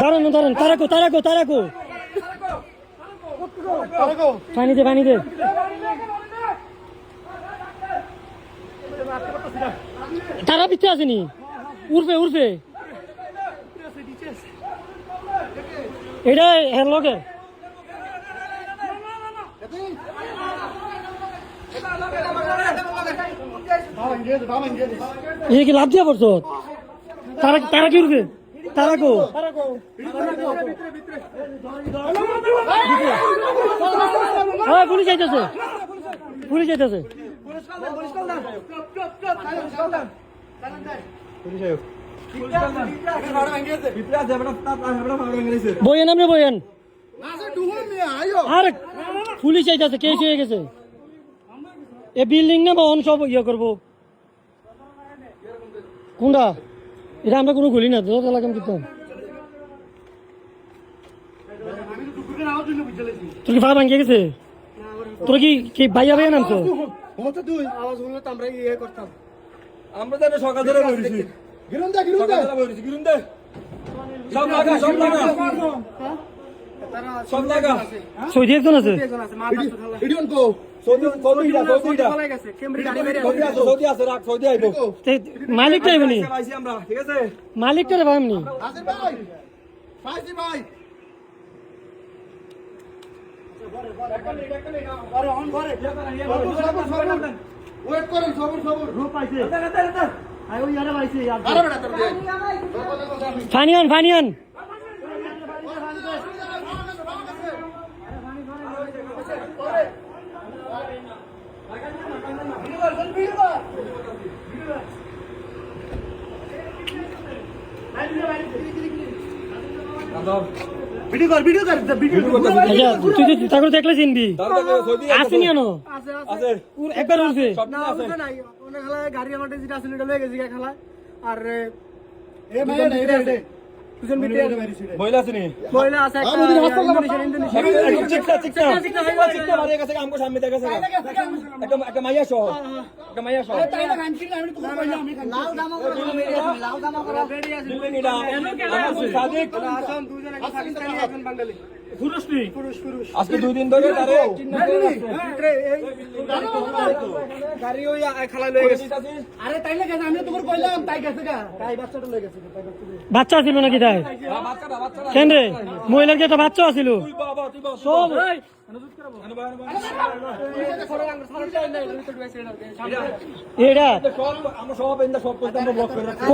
দাঁড়ানো দাঁড়ান, তারাকো তারাকো তারাকো পানি দে পানি দে। তারা পিছিয়ে আসেনি, উঠবে উঠবে। এটা হের লগে কি লাভ দিয়া পড়ছো? তারা তারা কি উঠবে? তারাকো পুলিশ যাইতেছে, পুলিশ যাইতেছে। বইয়েন আপনি বইয়েন। আর পুলিশ যাইতেছে, কেস হয়ে গেছে। এ বিল্ডিং না বা অন সব ইয়ে করবো কোনটা? এটা আমরা কোনো গুলি না তো লাগাম কিন্তু। তোর কি পা ভাঙিয়ে গেছে? তোর কি ভাইয়া ভাইয়া নামছো? আমরা তো সকাল ধরে বসেছি। গিরুন্দা গিরুন্দা সকাল ধরে বসেছি। গিরুন্দা সব লাগা সব লাগা সব লাগা। সৌদি একজন আছে। ইডিয়ন কো সৌদি সৌদিটা সৌদিটা কেমরি গাড়ি মেরে সৌদি আছে রাখ সৌদি আইবো। মালিকটা আইবনি, পাইছি আমরা ঠিক আছে। মালিকটা রে ভাইমনি আসিফ ভাই পাইছি ভাই। ওয়েট করেন সবুর সবুর রূপ পাইছে। আরে ওই আরে পাইছে আরে বেটা তোর দে ফানিয়ান ফানিয়ান। ভিডিও কর ভিডিও কর ভিডিও কর। আচ্ছা তুই তারপরে দেখলে চিনবি আসেনি আনো আছে একবার উঠছে না আছে নাই ওনে খালা গাড়ি আমাদের যেটা আছে এটা লয়ে গেছি খালা। আর এ ভাই রে তুজন ভিডিও বইলা আছে নি বইলা আছে একটা ইন্দোনেশিয়া চিকটা মারে গেছে আমগো সামনে দেখেছে একটা মাইয়া সহ একটা মাইয়া সহ তাই না গানছি আমি তো কইলাম আমি লাল দামা করে লাল দামা করে রেডি আছে দিল্লিটা আমার সাদিক আসাম দুজন একটা পাকিস্তানি একজন বাঙালি পুরুষ নি পুরুষ পুরুষ আজকে দুই দিন ধরে তারে গাড়ি ওই খালা লয়ে গেছে। আরে তাই না গেছে আমি তো কইলাম তাই গেছে গা তাই বাচ্চাটা লয়ে গেছে বাচ্চা ছিল নাকি তাই? বাচ্চাটা বাচ্চাটা কেন রে মহিলার কি একটা বাচ্চা ছিল? তুই বাবা তুই বাবা সব এটা আমরা সব ব্লক করে রাখছি।